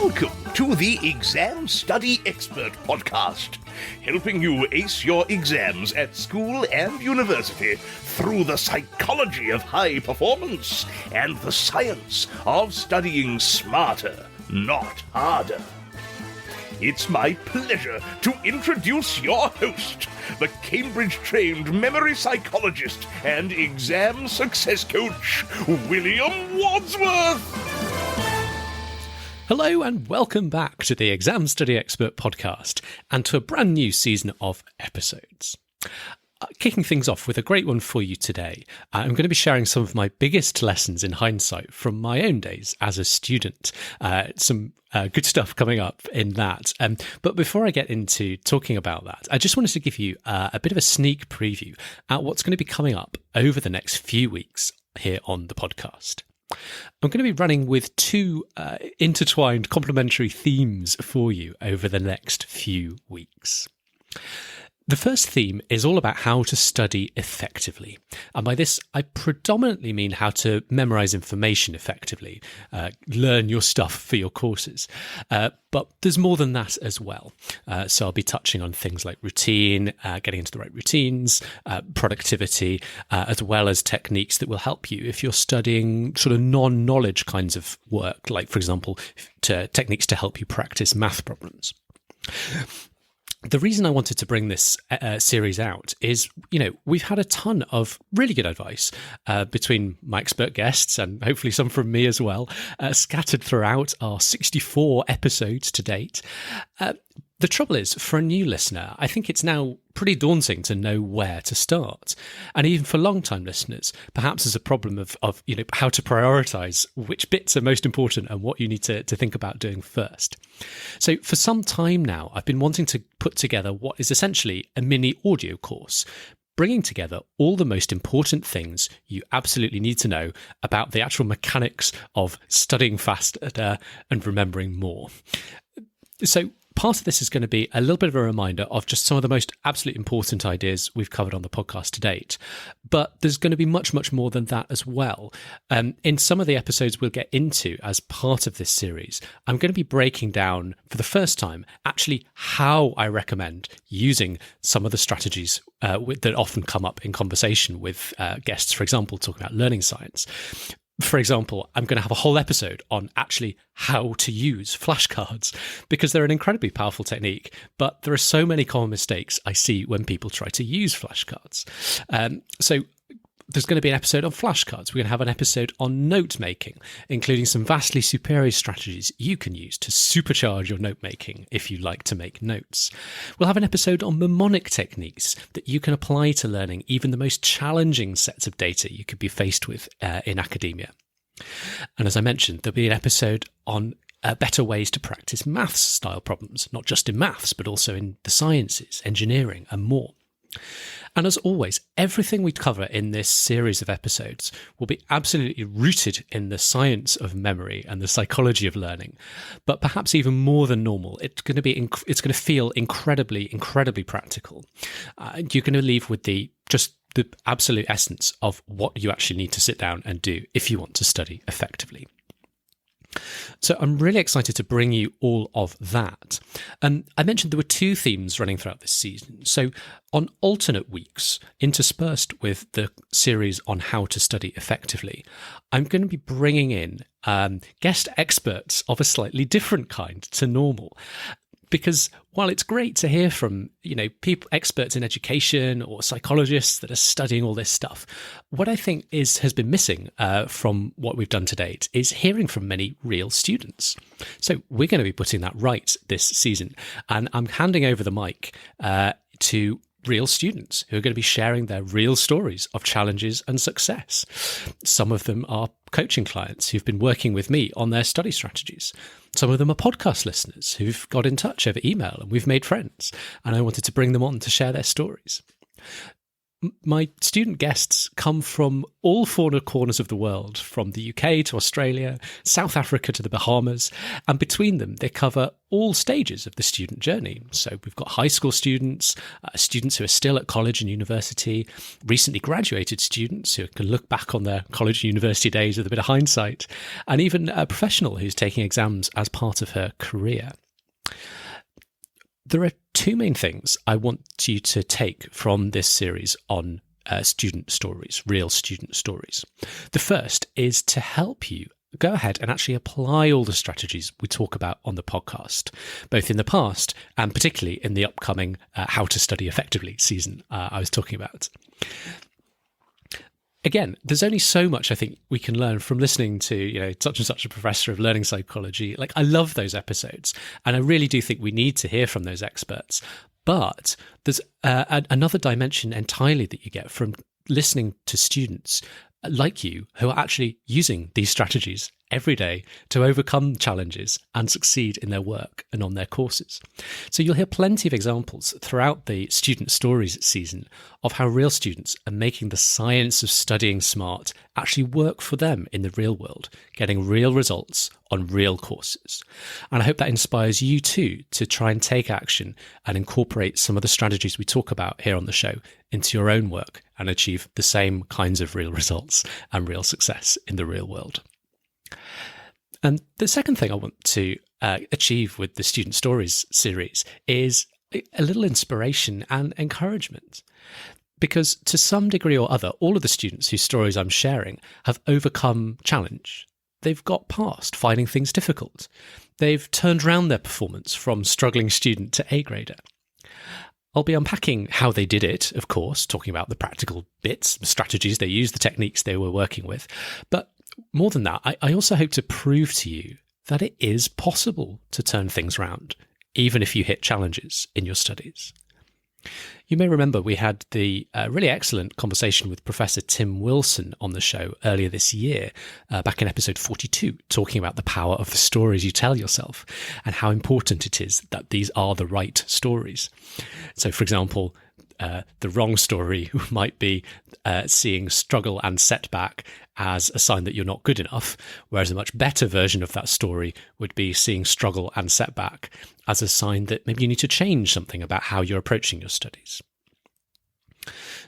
Welcome to the Exam Study Expert Podcast, helping you ace your exams at school and university through the psychology of high performance and the science of studying smarter, not harder. It's my pleasure to introduce your host, the Cambridge-trained memory psychologist and exam success coach, William Wadsworth. Hello and welcome back to the Exam Study Expert Podcast and to a brand new season of episodes. Kicking things off with a great one for you today, I'm going to be sharing some of my biggest lessons in hindsight from my own days as a student. Some good stuff coming up in that. But before I get into talking about that, I just wanted to give you a bit of a sneak preview at what's going to be coming up over the next few weeks here on the podcast. I'm going to be running with two intertwined complementary themes for you over the next few weeks. The first theme is all about how to study effectively. And by this, I predominantly mean how to memorize information effectively, learn your stuff for your courses. But there's more than that as well. So I'll be touching on things like routine, getting into the right routines, productivity, as well as techniques that will help you if you're studying sort of non-knowledge kinds of work, like, for example, techniques to help you practice math problems. The reason I wanted to bring this series out is, we've had a ton of really good advice between my expert guests and hopefully some from me as well, scattered throughout our 64 episodes to date. The trouble is, for a new listener, I think it's now pretty daunting to know where to start. And even for long-time listeners, perhaps there's a problem of how to prioritize which bits are most important and what you need to think about doing first. So for some time now, I've been wanting to put together what is essentially a mini audio course, bringing together all the most important things you absolutely need to know about the actual mechanics of studying faster and remembering more. So part of this is going to be a little bit of a reminder of just some of the most absolutely important ideas we've covered on the podcast to date. But there's going to be much, much more than that as well. In some of the episodes we'll get into as part of this series, I'm going to be breaking down for the first time actually how I recommend using some of the strategies that often come up in conversation with guests, for example, talking about learning science. For example, I'm going to have a whole episode on actually how to use flashcards because they're an incredibly powerful technique, but there are so many common mistakes I see when people try to use flashcards. So there's going to be an episode on flashcards. We're going to have an episode on note making, including some vastly superior strategies you can use to supercharge your note making if you like to make notes. We'll have an episode on mnemonic techniques that you can apply to learning even the most challenging sets of data you could be faced with in academia. And as I mentioned, there'll be an episode on better ways to practice maths style problems, not just in maths, but also in the sciences, engineering, and more. And as always, everything we cover in this series of episodes will be absolutely rooted in the science of memory and the psychology of learning. But perhaps even more than normal, it's going to feel incredibly, incredibly practical. You're going to leave with the absolute essence of what you actually need to sit down and do if you want to study effectively. So I'm really excited to bring you all of that. I mentioned there were two themes running throughout this season. So on alternate weeks, interspersed with the series on how to study effectively, I'm going to be bringing in guest experts of a slightly different kind to normal. Because while it's great to hear from, people, experts in education or psychologists that are studying all this stuff, what I think has been missing from what we've done to date is hearing from many real students. So we're going to be putting that right this season. And I'm handing over the mic to real students who are going to be sharing their real stories of challenges and success. Some of them are coaching clients who've been working with me on their study strategies. Some of them are podcast listeners who've got in touch over email and we've made friends. And I wanted to bring them on to share their stories. My student guests come from all four corners of the world, from the UK to Australia, South Africa to the Bahamas, and between them they cover all stages of the student journey. So we've got high school students, students who are still at college and university, recently graduated students who can look back on their college and university days with a bit of hindsight, and even a professional who's taking exams as part of her career. There are two main things I want you to take from this series on student stories, real student stories. The first is to help you go ahead and actually apply all the strategies we talk about on the podcast, both in the past and particularly in the upcoming How to Study Effectively season I was talking about. Again, there's only so much I think we can learn from listening to, such and such a professor of learning psychology. Like, I love those episodes, and I really do think we need to hear from those experts. But there's another dimension entirely that you get from listening to students like you who are actually using these strategies every day to overcome challenges and succeed in their work and on their courses. So you'll hear plenty of examples throughout the Student Stories season of how real students are making the science of studying smart actually work for them in the real world, getting real results on real courses. And I hope that inspires you too to try and take action and incorporate some of the strategies we talk about here on the show into your own work and achieve the same kinds of real results and real success in the real world. And the second thing I want to achieve with the Student Stories series is a little inspiration and encouragement. Because to some degree or other, all of the students whose stories I'm sharing have overcome challenge. They've got past finding things difficult. They've turned around their performance from struggling student to A grader. I'll be unpacking how they did it, of course, talking about the practical bits, the strategies they used, the techniques they were working with. But more than that, I also hope to prove to you that it is possible to turn things around, even if you hit challenges in your studies. You may remember we had the really excellent conversation with Professor Tim Wilson on the show earlier this year, back in episode 42, talking about the power of the stories you tell yourself and how important it is that these are the right stories. So, for example, the wrong story might be seeing struggle and setback as a sign that you're not good enough, whereas a much better version of that story would be seeing struggle and setback as a sign that maybe you need to change something about how you're approaching your studies.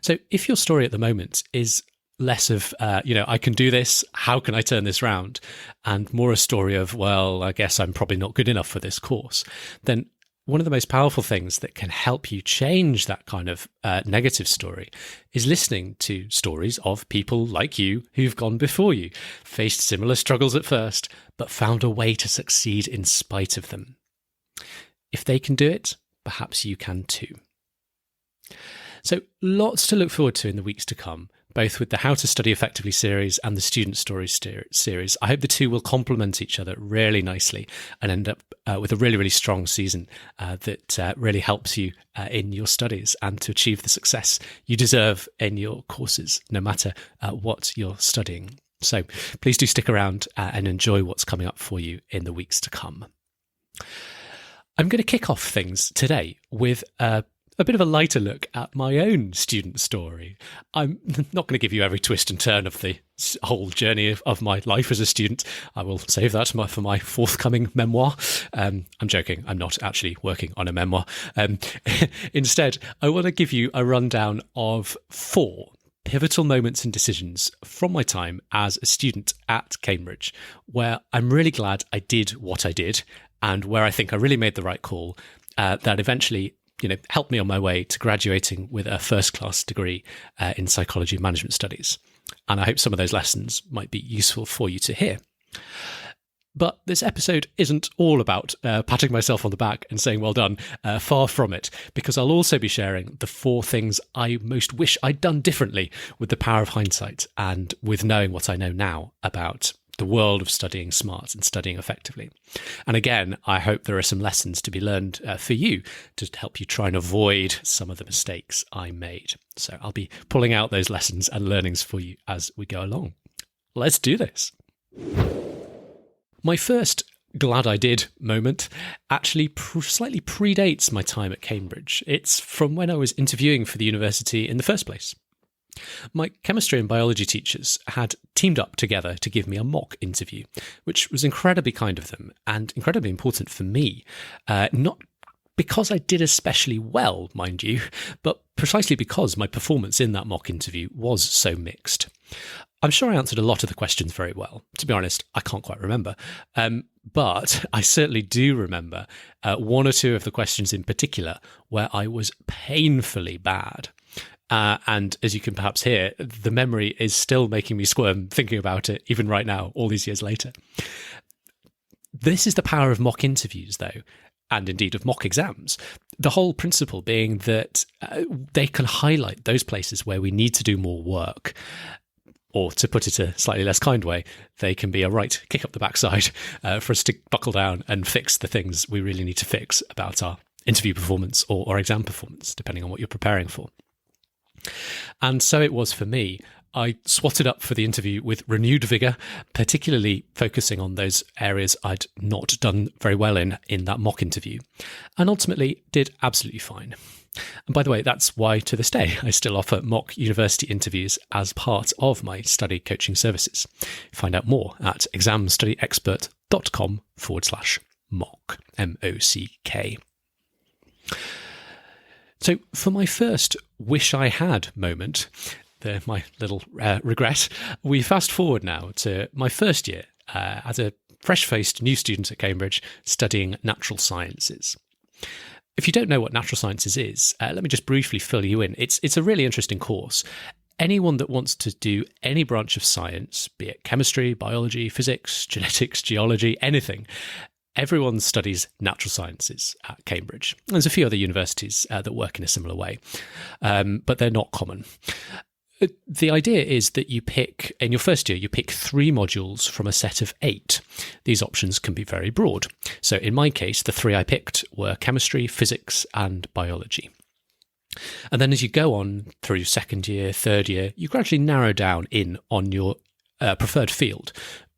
So if your story at the moment is less of, I can do this, how can I turn this round, and more a story of, well, I guess I'm probably not good enough for this course, then one of the most powerful things that can help you change that kind of negative story is listening to stories of people like you who've gone before you, faced similar struggles at first, but found a way to succeed in spite of them. If they can do it, perhaps you can too. So lots to look forward to in the weeks to come, both with the How to Study Effectively series and the Student Stories series. I hope the two will complement each other really nicely and end up with a really, really strong season that really helps you in your studies and to achieve the success you deserve in your courses, no matter what you're studying. So please do stick around and enjoy what's coming up for you in the weeks to come. I'm going to kick off things today with a bit of a lighter look at my own student story. I'm not going to give you every twist and turn of the whole journey of my life as a student. I will save that for my forthcoming memoir. I'm joking. I'm not actually working on a memoir. Instead, I want to give you a rundown of 4 pivotal moments and decisions from my time as a student at Cambridge, where I'm really glad I did what I did and where I think I really made the right call that eventually helped me on my way to graduating with a first-class degree in psychology and management studies. And I hope some of those lessons might be useful for you to hear. But this episode isn't all about patting myself on the back and saying, well done, far from it, because I'll also be sharing the 4 things I most wish I'd done differently with the power of hindsight and with knowing what I know now about the world of studying smart and studying effectively. And again, I hope there are some lessons to be learned for you to help you try and avoid some of the mistakes I made. So I'll be pulling out those lessons and learnings for you as we go along. Let's do this. My first glad I did moment actually slightly predates my time at Cambridge. It's from when I was interviewing for the university in the first place. My chemistry and biology teachers had teamed up together to give me a mock interview, which was incredibly kind of them and incredibly important for me, not because I did especially well, mind you, but precisely because my performance in that mock interview was so mixed. I'm sure I answered a lot of the questions very well. To be honest, I can't quite remember. But I certainly do remember one or two of the questions in particular where I was painfully bad. And as you can perhaps hear, the memory is still making me squirm thinking about it, even right now, all these years later. This is the power of mock interviews, though, and indeed of mock exams. The whole principle being that they can highlight those places where we need to do more work. Or to put it a slightly less kind way, they can be a right kick up the backside for us to buckle down and fix the things we really need to fix about our interview performance or exam performance, depending on what you're preparing for. And so it was for me. I swatted up for the interview with renewed vigour, particularly focusing on those areas I'd not done very well in that mock interview, and ultimately did absolutely fine. And by the way, that's why to this day I still offer mock university interviews as part of my study coaching services. Find out more at examstudyexpert.com/mock, MOCK. So for my first wish I had moment, my little regret, we fast forward now to my first year as a fresh-faced new student at Cambridge studying natural sciences. If you don't know what natural sciences is, let me just briefly fill you in. It's a really interesting course. Anyone that wants to do any branch of science, be it chemistry, biology, physics, genetics, geology, anything, everyone studies natural sciences at Cambridge. There's a few other universities that work in a similar way, but they're not common. The idea is that in your first year, you pick 3 modules from a set of 8. These options can be very broad. So in my case, the 3 I picked were chemistry, physics, and biology. And then as you go on through second year, third year, you gradually narrow down in on your preferred field,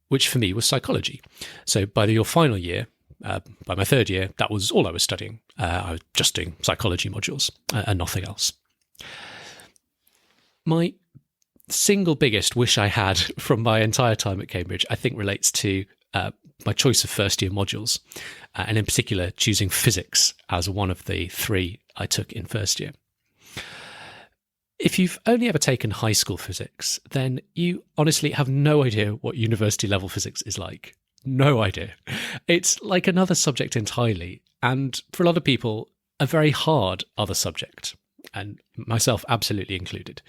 which for me was psychology. So by your final year, by my third year, that was all I was studying. I was just doing psychology modules and nothing else. My single biggest wish I had from my entire time at Cambridge, I think, relates to my choice of first-year modules, and in particular choosing physics as one of the 3 I took in first year. If you've only ever taken high school physics, then you honestly have no idea what university-level physics is like. No idea. It's like another subject entirely, and for a lot of people, a very hard other subject. And myself absolutely included.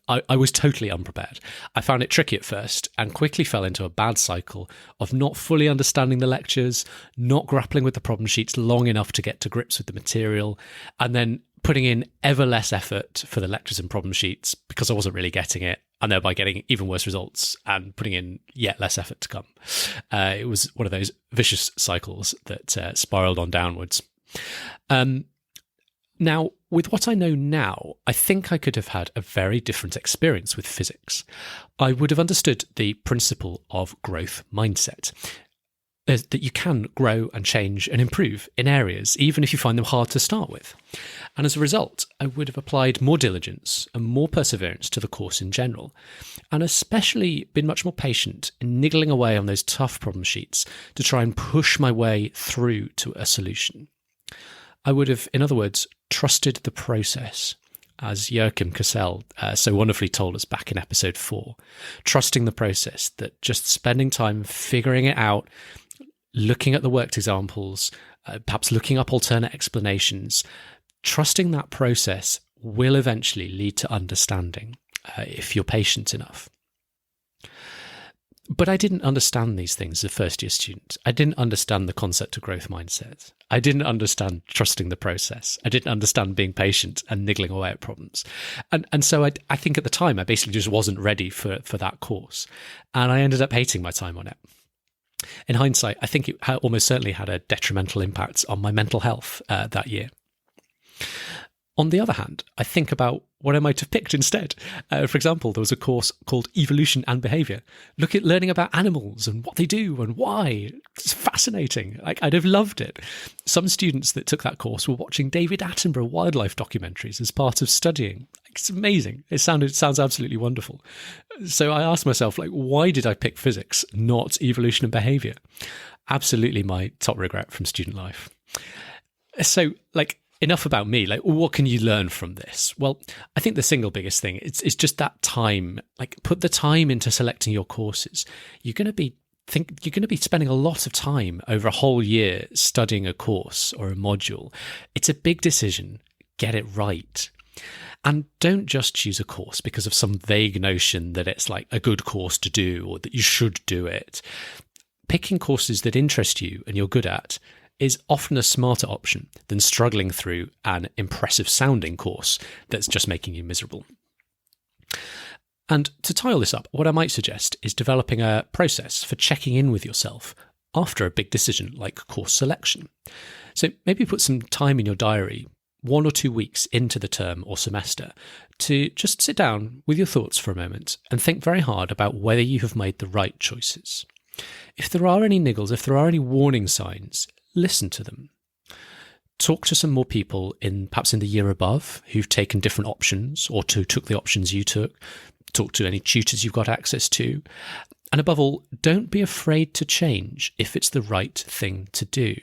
I was totally unprepared. I found it tricky at first and quickly fell into a bad cycle of not fully understanding the lectures, not grappling with the problem sheets long enough to get to grips with the material, and then putting in ever less effort for the lectures and problem sheets because I wasn't really getting it, and thereby getting even worse results and putting in yet less effort to come. It was one of those vicious cycles that spiraled on downwards. Now, with what I know now, I think I could have had a very different experience with physics. I would have understood the principle of growth mindset, that you can grow and change and improve in areas, even if you find them hard to start with. And as a result, I would have applied more diligence and more perseverance to the course in general, and especially been much more patient in niggling away on those tough problem sheets to try and push my way through to a solution. I would have, in other words, trusted the process, as Joachim Cassel so wonderfully told us back in episode 4. Trusting the process, that just spending time figuring it out, looking at the worked examples, perhaps looking up alternate explanations, trusting that process will eventually lead to understanding if you're patient enough. But I didn't understand these things as a first-year student. I didn't understand the concept of growth mindset. I didn't understand trusting the process. I didn't understand being patient and niggling away at problems. And so I think at the time, I basically just wasn't ready for that course. And I ended up hating my time on it. In hindsight, I think it almost certainly had a detrimental impact on my mental health that year. On the other hand, I think about what I might have picked instead. For example, there was a course called Evolution and Behaviour. Look at learning about animals and what they do and why. It's fascinating. Like, I'd have loved it. Some students that took that course were watching David Attenborough wildlife documentaries as part of studying. It's amazing. It sounds absolutely wonderful. So I asked myself, like, why did I pick physics, not evolution and behavior? Absolutely my top regret from student life. So, like, enough about me. Like, what can you learn from this? Well, I think the single biggest thing is just that time. Like, put the time into selecting your courses. You're going to be spending a lot of time over a whole year studying a course or a module. It's a big decision. Get it right. And don't just choose a course because of some vague notion that it's like a good course to do or that you should do it. Picking courses that interest you and you're good at is often a smarter option than struggling through an impressive sounding course that's just making you miserable. And to tie all this up, what I might suggest is developing a process for checking in with yourself after a big decision like course selection. So maybe put some time in your diary, 1 or 2 weeks into the term or semester, to just sit down with your thoughts for a moment and think very hard about whether you have made the right choices. If there are any niggles, if there are any warning signs, listen to them. Talk to some more people perhaps in the year above who've taken different options or took the options you took. Talk to any tutors you've got access to. And above all, don't be afraid to change if it's the right thing to do.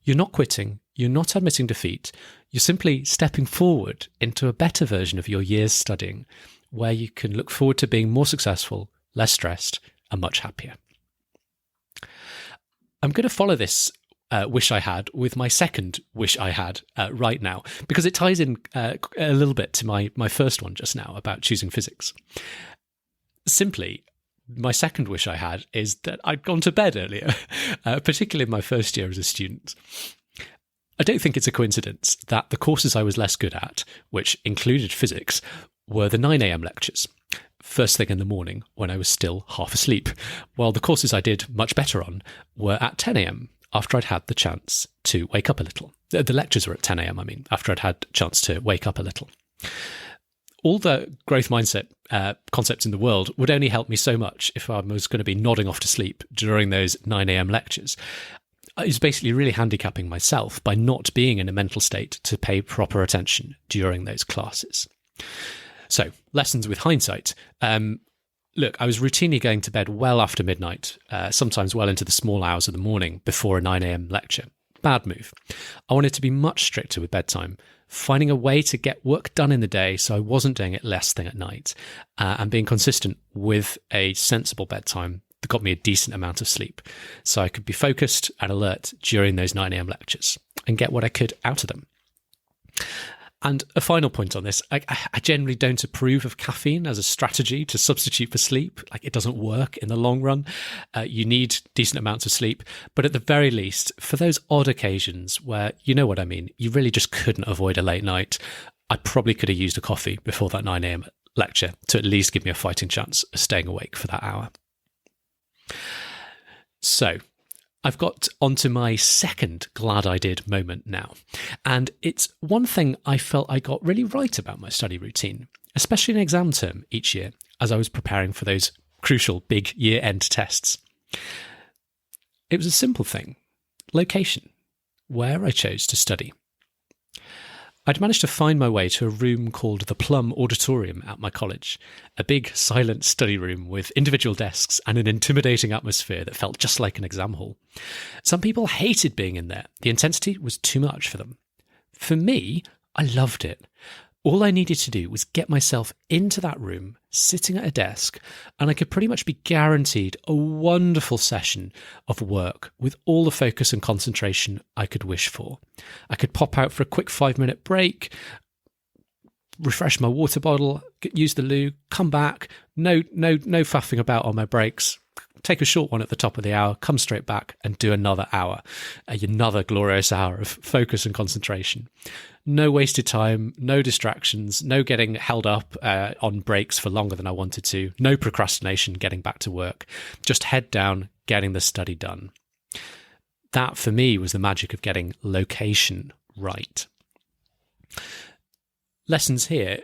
You're not quitting. You're not admitting defeat. You're simply stepping forward into a better version of your year's studying, where you can look forward to being more successful, less stressed, and much happier. I'm going to follow this wish I had with my second wish I had right now, because it ties in a little bit to my first one just now about choosing physics. Simply, my second wish I had is that I'd gone to bed earlier, particularly in my first year as a student. I don't think it's a coincidence that the courses I was less good at, which included physics, were the 9 a.m. lectures, first thing in the morning when I was still half asleep, while the courses I did much better on were at 10 a.m. after I'd had the chance to wake up a little. The lectures were at 10 a.m, after I'd had a chance to wake up a little. All the growth mindset concepts in the world would only help me so much if I was going to be nodding off to sleep during those 9 a.m. lectures. I was basically really handicapping myself by not being in a mental state to pay proper attention during those classes. So, lessons with hindsight. Look, I was routinely going to bed well after midnight, sometimes well into the small hours of the morning before a 9 a.m. lecture. Bad move. I wanted to be much stricter with bedtime, finding a way to get work done in the day so I wasn't doing it last thing at night, and being consistent with a sensible bedtime that got me a decent amount of sleep so I could be focused and alert during those 9 a.m. lectures and get what I could out of them. And a final point on this, I generally don't approve of caffeine as a strategy to substitute for sleep. Like, it doesn't work in the long run. You need decent amounts of sleep. But at the very least, for those odd occasions where, you know what I mean, you really just couldn't avoid a late night, I probably could have used a coffee before that 9 a.m. lecture to at least give me a fighting chance of staying awake for that hour. So, I've got onto my second glad I did moment now. And it's one thing I felt I got really right about my study routine, especially in exam term each year as I was preparing for those crucial big year-end tests. It was a simple thing: location, where I chose to study. I'd managed to find my way to a room called the Plum Auditorium at my college, a big, silent study room with individual desks and an intimidating atmosphere that felt just like an exam hall. Some people hated being in there. The intensity was too much for them. For me, I loved it. All I needed to do was get myself into that room, sitting at a desk, and I could pretty much be guaranteed a wonderful session of work with all the focus and concentration I could wish for. I could pop out for a quick 5-minute break, refresh my water bottle, use the loo, come back, no faffing about on my breaks, take a short one at the top of the hour, come straight back and do another hour, another glorious hour of focus and concentration. No wasted time, no distractions, no getting held up on breaks for longer than I wanted to, no procrastination getting back to work, just head down, getting the study done. That, for me, was the magic of getting location right. lessons here,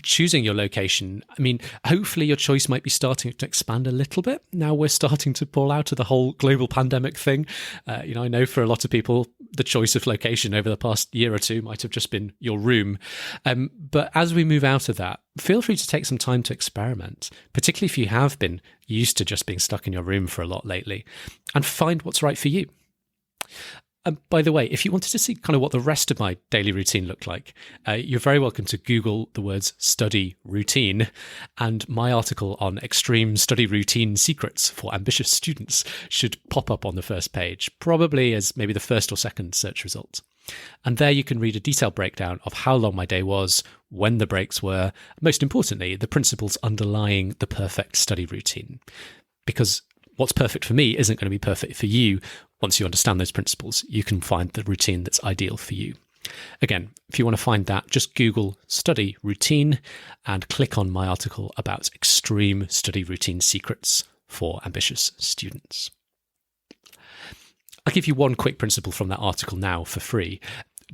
choosing your location. I mean, hopefully your choice might be starting to expand a little bit. Now we're starting to pull out of the whole global pandemic thing. I know for a lot of people, the choice of location over the past year or two might have just been your room. But as we move out of that, feel free to take some time to experiment, particularly if you have been used to just being stuck in your room for a lot lately, and find what's right for you. By the way, if you wanted to see kind of what the rest of my daily routine looked like, you're very welcome to Google the words study routine, and my article on extreme study routine secrets for ambitious students should pop up on the first page, probably as maybe the first or second search result. And there you can read a detailed breakdown of how long my day was, when the breaks were, most importantly, the principles underlying the perfect study routine. Because what's perfect for me isn't going to be perfect for you. Once you understand those principles, you can find the routine that's ideal for you. Again, if you want to find that, just Google study routine and click on my article about extreme study routine secrets for ambitious students. I'll give you one quick principle from that article now for free.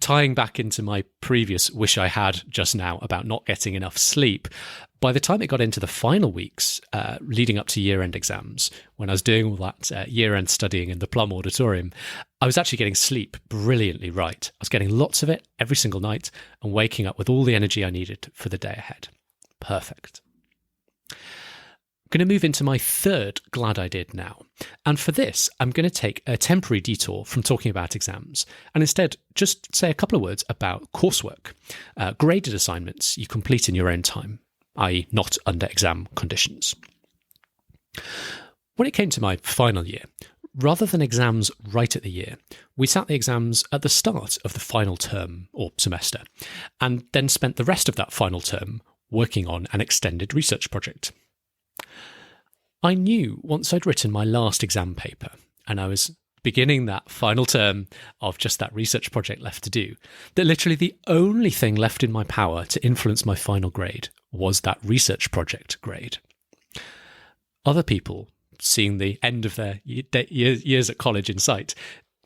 Tying back into my previous wish I had just now about not getting enough sleep, by the time it got into the final weeks leading up to year-end exams, when I was doing all that year-end studying in the Plum Auditorium, I was actually getting sleep brilliantly right. I was getting lots of it every single night and waking up with all the energy I needed for the day ahead. Perfect. I'm going to move into my third glad I did now. And for this, I'm going to take a temporary detour from talking about exams and instead just say a couple of words about coursework, graded assignments you complete in your own time, i.e. not under exam conditions. When it came to my final year, rather than exams right at the year, we sat the exams at the start of the final term or semester, and then spent the rest of that final term working on an extended research project. I knew once I'd written my last exam paper, and I was beginning that final term of just that research project left to do, that literally the only thing left in my power to influence my final grade was that research project grade. Other people, seeing the end of their years at college in sight,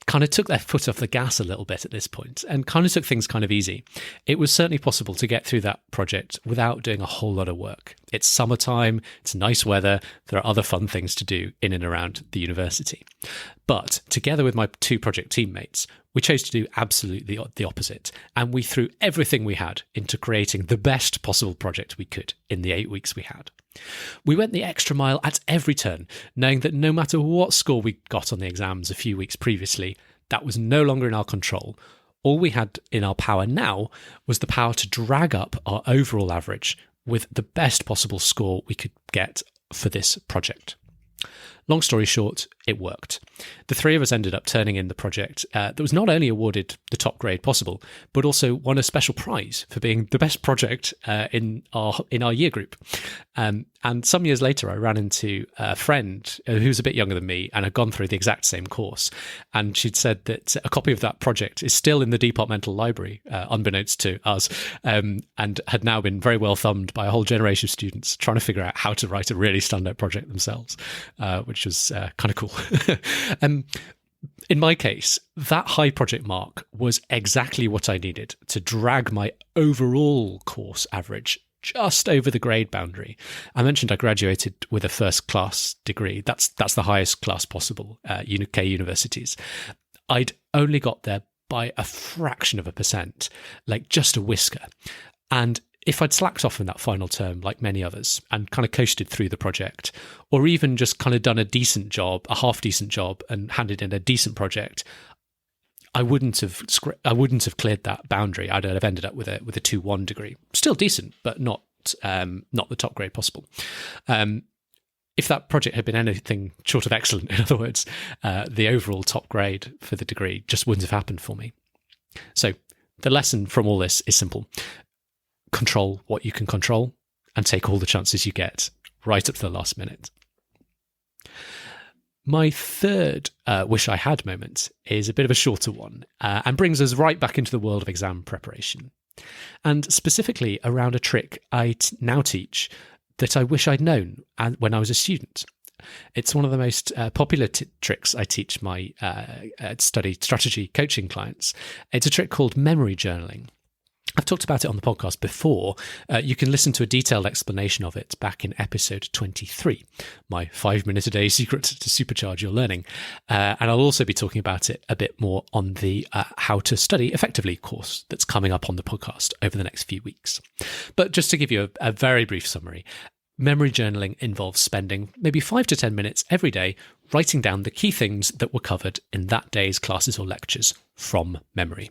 kind of took their foot off the gas a little bit at this point and kind of took things kind of easy. It was certainly possible to get through that project without doing a whole lot of work. It's summertime, it's nice weather, there are other fun things to do in and around the university. But together with my two project teammates, we chose to do absolutely the opposite, and we threw everything we had into creating the best possible project we could in the 8 weeks we had. We went the extra mile at every turn, knowing that no matter what score we got on the exams a few weeks previously, that was no longer in our control. All we had in our power now was the power to drag up our overall average with the best possible score we could get for this project. Long story short, it worked. The three of us ended up turning in the project that was not only awarded the top grade possible, but also won a special prize for being the best project in our year group. And some years later, I ran into a friend who was a bit younger than me and had gone through the exact same course. And she'd said that a copy of that project is still in the departmental library, unbeknownst to us, and had now been very well thumbed by a whole generation of students trying to figure out how to write a really standout project themselves, which was kind of cool. In my case, that high project mark was exactly what I needed to drag my overall course average just over the grade boundary. I mentioned I graduated with a first class degree. That's the highest class possible at UK universities. I'd only got there by a fraction of a percent, like just a whisker. And if I'd slacked off in that final term, like many others, and kind of coasted through the project, or even just kind of done a decent job, a half-decent job, and handed in a decent project, I wouldn't have cleared that boundary. I'd have ended up with a 2-1 degree. Still decent, but not the top grade possible. If that project had been anything short of excellent, in other words, the overall top grade for the degree just wouldn't have happened for me. So the lesson from all this is simple. Control what you can control and take all the chances you get right up to the last minute. My third wish I had moment is a bit of a shorter one and brings us right back into the world of exam preparation, and specifically around a trick I now teach that I wish I'd known when I was a student. It's one of the most popular tricks I teach my study strategy coaching clients. It's a trick called memory journaling. I've talked about it on the podcast before. You can listen to a detailed explanation of it back in episode 23, my 5-minute-a-day secret to supercharge your learning. And I'll also be talking about it a bit more on the How to Study Effectively course that's coming up on the podcast over the next few weeks. But just to give you a very brief summary, memory journaling involves spending maybe 5 to 10 minutes every day writing down the key things that were covered in that day's classes or lectures from memory.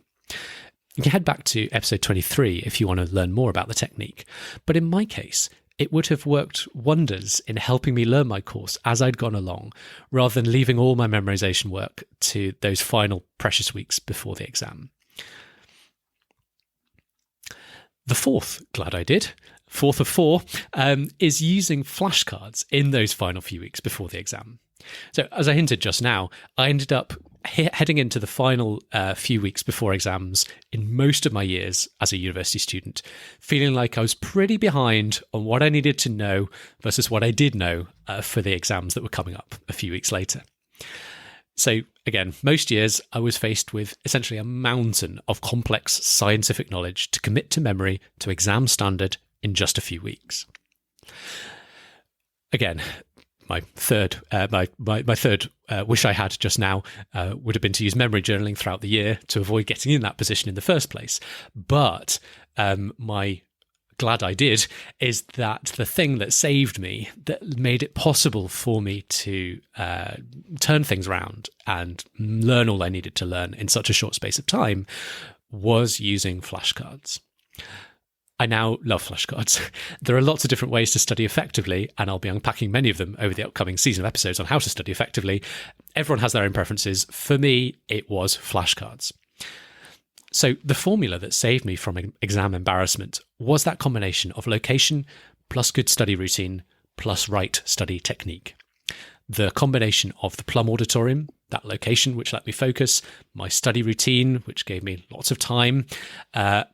You can head back to episode 23 if you want to learn more about the technique. But in my case, it would have worked wonders in helping me learn my course as I'd gone along, rather than leaving all my memorization work to those final precious weeks before the exam. The fourth of four, is using flashcards in those final few weeks before the exam. So as I hinted just now, I ended up heading into the final few weeks before exams in most of my years as a university student, feeling like I was pretty behind on what I needed to know versus what I did know for the exams that were coming up a few weeks later. So again, most years I was faced with essentially a mountain of complex scientific knowledge to commit to memory to exam standard in just a few weeks. Again, my third wish I had just now would have been to use memory journaling throughout the year to avoid getting in that position in the first place. But my glad I did is that the thing that saved me, that made it possible for me to turn things around and learn all I needed to learn in such a short space of time, was using flashcards. I now love flashcards. There are lots of different ways to study effectively, and I'll be unpacking many of them over the upcoming season of episodes on how to study effectively. Everyone has their own preferences. For me, it was flashcards. So the formula that saved me from exam embarrassment was that combination of location plus good study routine plus right study technique. The combination of the Plum Auditorium, that location which let me focus, my study routine, which gave me lots of time,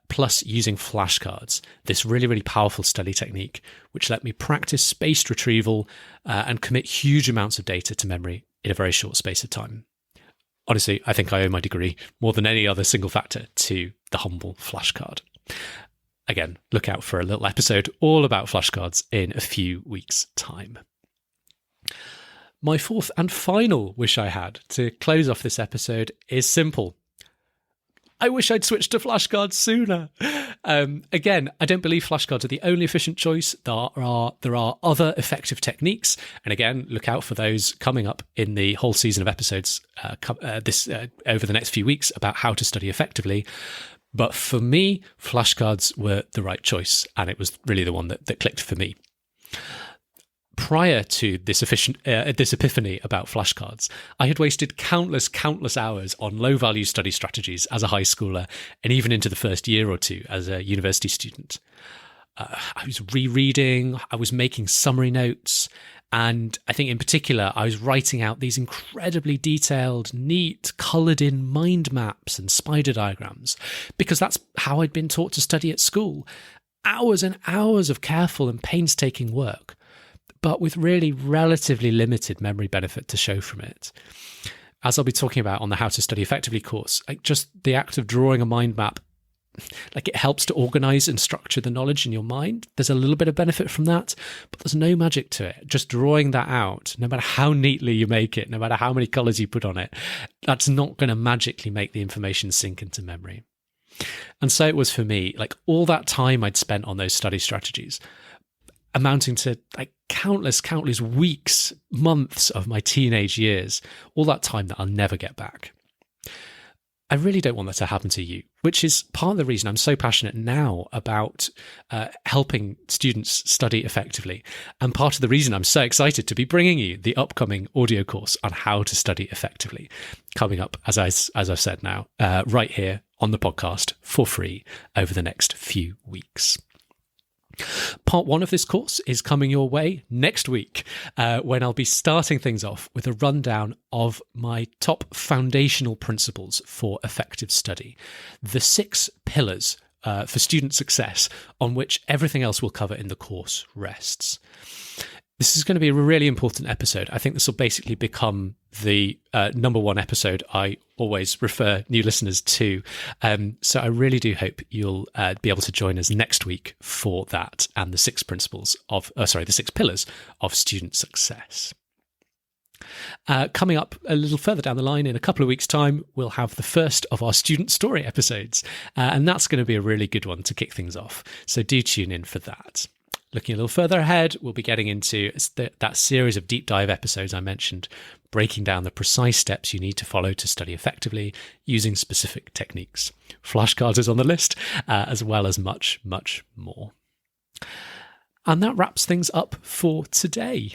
plus using flashcards, this really, really powerful study technique, which let me practice spaced retrieval and commit huge amounts of data to memory in a very short space of time. Honestly, I think I owe my degree more than any other single factor to the humble flashcard. Again, look out for a little episode all about flashcards in a few weeks' time. My fourth and final wish I had to close off this episode is simple. I wish I'd switched to flashcards sooner. Again, I don't believe flashcards are the only efficient choice. There are other effective techniques. And again, look out for those coming up in the whole season of episodes over the next few weeks about how to study effectively. But for me, flashcards were the right choice. And it was really the one that clicked for me. Prior to this epiphany about flashcards, I had wasted countless hours on low-value study strategies as a high schooler, and even into the first year or two as a university student. I was rereading, I was making summary notes, and I think in particular, I was writing out these incredibly detailed, neat, coloured-in mind maps and spider diagrams, because that's how I'd been taught to study at school. Hours and hours of careful and painstaking work, but with really relatively limited memory benefit to show from it. As I'll be talking about on the How to Study Effectively course, just the act of drawing a mind map, it helps to organise and structure the knowledge in your mind. There's a little bit of benefit from that, but there's no magic to it. Just drawing that out, no matter how neatly you make it, no matter how many colours you put on it, that's not going to magically make the information sink into memory. And so it was for me, all that time I'd spent on those study strategies, amounting to countless weeks, months of my teenage years, all that time that I'll never get back. I really don't want that to happen to you, which is part of the reason I'm so passionate now about helping students study effectively, and part of the reason I'm so excited to be bringing you the upcoming audio course on how to study effectively, coming up, as I've said now, right here on the podcast for free over the next few weeks. Part 1 of this course is coming your way next week, when I'll be starting things off with a rundown of my top foundational principles for effective study, the 6 pillars for student success on which everything else we'll cover in the course rests. This is going to be a really important episode. I think this will basically become the number one episode I always refer new listeners to. So I really do hope you'll be able to join us next week for that and the 6 pillars of student success. Coming up a little further down the line in a couple of weeks' time, we'll have the first of our student story episodes. And that's going to be a really good one to kick things off. So do tune in for that. Looking a little further ahead, we'll be getting into that series of deep dive episodes I mentioned, breaking down the precise steps you need to follow to study effectively using specific techniques. Flashcards is on the list, as well as much, much more. And that wraps things up for today.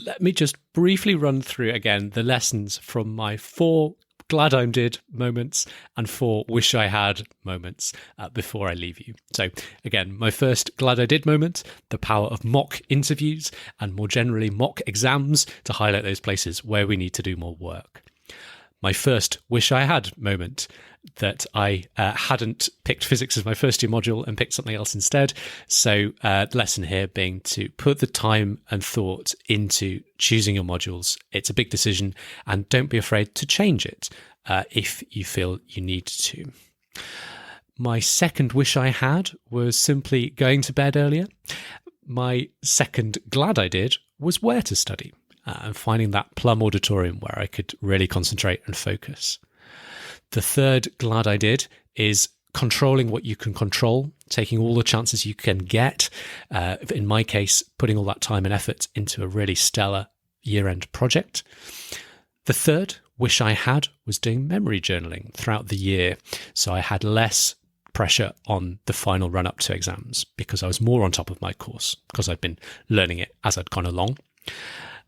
Let me just briefly run through again the lessons from my 4 glad I did moments and 4 wish I had moments before I leave you. So again, my first glad I did moment, the power of mock interviews and more generally mock exams to highlight those places where we need to do more work. My first wish I had moment, that I hadn't picked physics as my first year module and picked something else instead. So the lesson here being to put the time and thought into choosing your modules. It's a big decision and don't be afraid to change it if you feel you need to. My second wish I had was simply going to bed earlier. My second glad I did was where to study and finding that plum auditorium where I could really concentrate and focus. The third glad I did is controlling what you can control, taking all the chances you can get. In my case, putting all that time and effort into a really stellar year-end project. The third wish I had was doing memory journaling throughout the year, so I had less pressure on the final run-up to exams because I was more on top of my course because I'd been learning it as I'd gone along.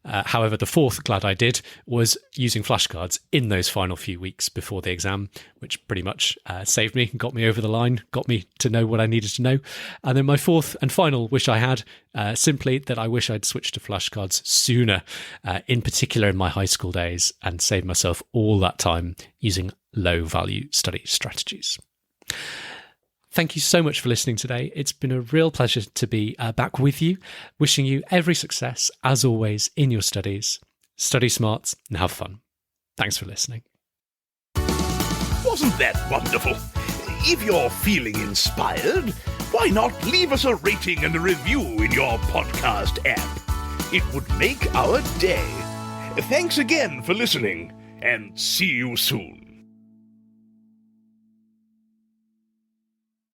However, the fourth glad I did was using flashcards in those final few weeks before the exam, which pretty much saved me, got me over the line, got me to know what I needed to know. And then my fourth and final wish I had, simply that I wish I'd switched to flashcards sooner, in particular in my high school days, and saved myself all that time using low-value study strategies. Thank you so much for listening today. It's been a real pleasure to be back with you. Wishing you every success, as always, in your studies. Study smart and have fun. Thanks for listening. Wasn't that wonderful? If you're feeling inspired, why not leave us a rating and a review in your podcast app? It would make our day. Thanks again for listening, and see you soon.